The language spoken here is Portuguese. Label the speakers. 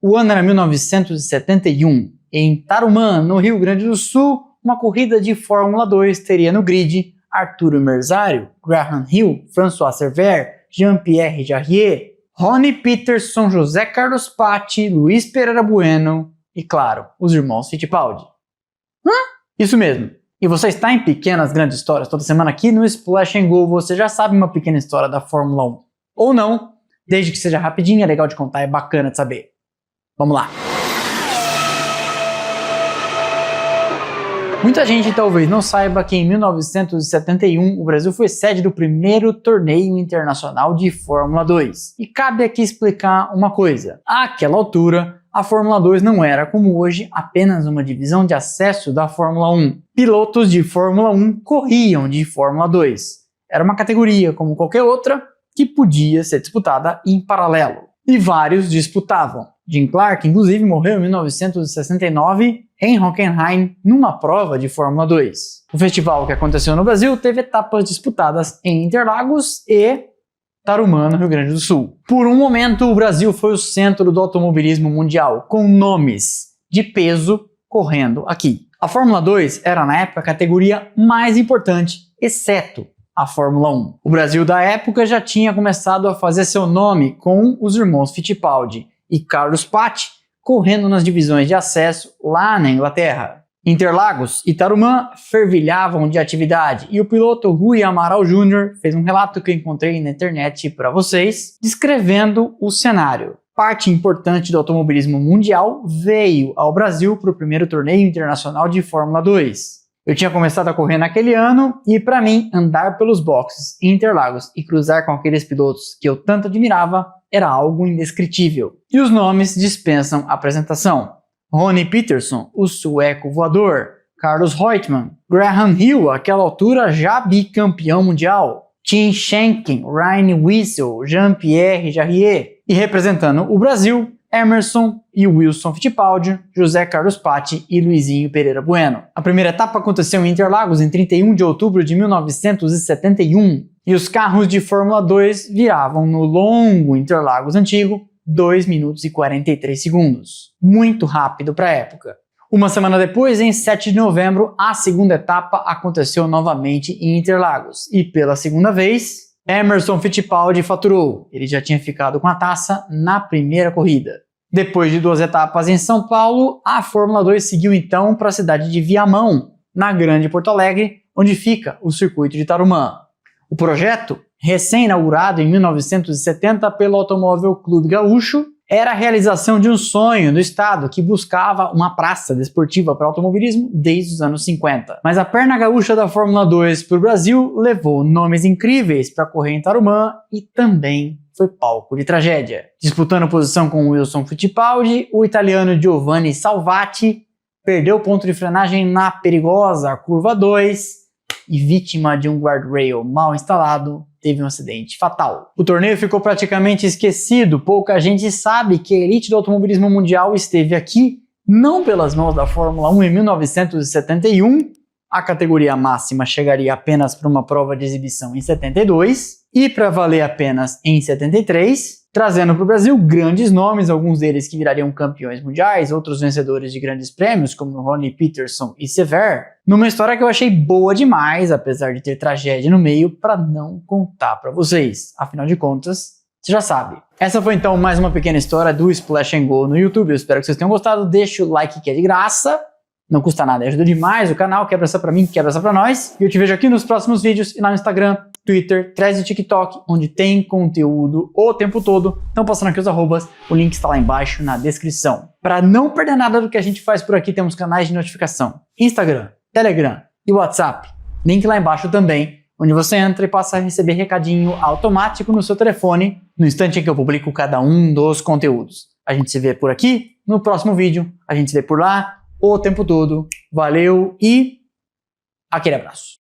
Speaker 1: O ano era 1971. Em Tarumã, no Rio Grande do Sul, uma corrida de Fórmula 2 teria no grid Arturo Merzario, Graham Hill, François Cerver, Jean-Pierre Jarier, Ronnie Peterson, José Carlos Patti, Luiz Pereira Bueno e, claro, os irmãos Fittipaldi. Isso mesmo. E você está em Pequenas Grandes Histórias toda semana aqui no Splash and Go. Você já sabe uma pequena história da Fórmula 1. Ou não, desde que seja rapidinho, é legal de contar, é bacana de saber. Vamos lá. Muita gente talvez não saiba que em 1971 o Brasil foi sede do primeiro torneio internacional de Fórmula 2. E cabe aqui explicar uma coisa. Àquela altura, a Fórmula 2 não era, como hoje, apenas uma divisão de acesso da Fórmula 1. Pilotos de Fórmula 1 corriam de Fórmula 2. Era uma categoria, como qualquer outra, que podia ser disputada em paralelo. E vários disputavam. Jim Clark, inclusive, morreu em 1969 em Hockenheim, numa prova de Fórmula 2. O festival que aconteceu no Brasil teve etapas disputadas em Interlagos e Tarumã, no Rio Grande do Sul. Por um momento, o Brasil foi o centro do automobilismo mundial, com nomes de peso correndo aqui. A Fórmula 2 era, na época, a categoria mais importante, exceto a Fórmula 1. O Brasil da época já tinha começado a fazer seu nome com os irmãos Fittipaldi e Carlos Patti correndo nas divisões de acesso lá na Inglaterra. Interlagos e Tarumã fervilhavam de atividade e o piloto Rui Amaral Jr. fez um relato que eu encontrei na internet para vocês, descrevendo o cenário. Parte importante do automobilismo mundial veio ao Brasil para o primeiro torneio internacional de Fórmula 2. Eu tinha começado a correr naquele ano e, para mim, andar pelos boxes em Interlagos e cruzar com aqueles pilotos que eu tanto admirava era algo indescritível. E os nomes dispensam apresentação. Ronnie Peterson, o sueco voador, Carlos Reutemann, Graham Hill, àquela altura já bicampeão mundial, Tim Schenken, Ryan Wiesel, Jean-Pierre Jarier, e representando o Brasil, Emerson e Wilson Fittipaldi, José Carlos Patti e Luizinho Pereira Bueno. A primeira etapa aconteceu em Interlagos em 31 de outubro de 1971 e os carros de Fórmula 2 viravam no longo Interlagos antigo 2 minutos e 43 segundos. Muito rápido para a época. Uma semana depois, em 7 de novembro, a segunda etapa aconteceu novamente em Interlagos e pela segunda vez, Emerson Fittipaldi faturou. Ele já tinha ficado com a taça na primeira corrida. Depois de 2 etapas em São Paulo, a Fórmula 2 seguiu então para a cidade de Viamão, na Grande Porto Alegre, onde fica o circuito de Tarumã. O projeto, recém-inaugurado em 1970 pelo Automóvel Clube Gaúcho, era a realização de um sonho do estado que buscava uma praça desportiva para automobilismo desde os anos 50. Mas a perna gaúcha da Fórmula 2 para o Brasil levou nomes incríveis para correr em Tarumã e também foi palco de tragédia. Disputando posição com Wilson Fittipaldi, o italiano Giovanni Salvati perdeu o ponto de frenagem na perigosa curva 2 e, vítima de um guardrail mal instalado, teve um acidente fatal. O torneio ficou praticamente esquecido, pouca gente sabe que a elite do automobilismo mundial esteve aqui, não pelas mãos da Fórmula 1 em 1971, a categoria máxima chegaria apenas para uma prova de exibição em 72, e para valer apenas em 73, trazendo para o Brasil grandes nomes, alguns deles que virariam campeões mundiais, outros vencedores de grandes prêmios, como Ronnie Peterson e Cerver, numa história que eu achei boa demais, apesar de ter tragédia no meio, para não contar para vocês. Afinal de contas, você já sabe. Essa foi então mais uma pequena história do Splash and Go no YouTube. Eu espero que vocês tenham gostado. Deixa o like que é de graça. Não custa nada, ajuda demais o canal, quer abraçar pra mim, quer abraçar pra nós. E eu te vejo aqui nos próximos vídeos e lá no Instagram, Twitter, Threads e TikTok, onde tem conteúdo o tempo todo. Então passando aqui os arrobas, o link está lá embaixo na descrição. Para não perder nada do que a gente faz por aqui, temos canais de notificação, Instagram, Telegram e WhatsApp. Link lá embaixo também, onde você entra e passa a receber recadinho automático no seu telefone, no instante em que eu publico cada um dos conteúdos. A gente se vê por aqui, no próximo vídeo, a gente se vê por lá, o tempo todo. Valeu e aquele abraço.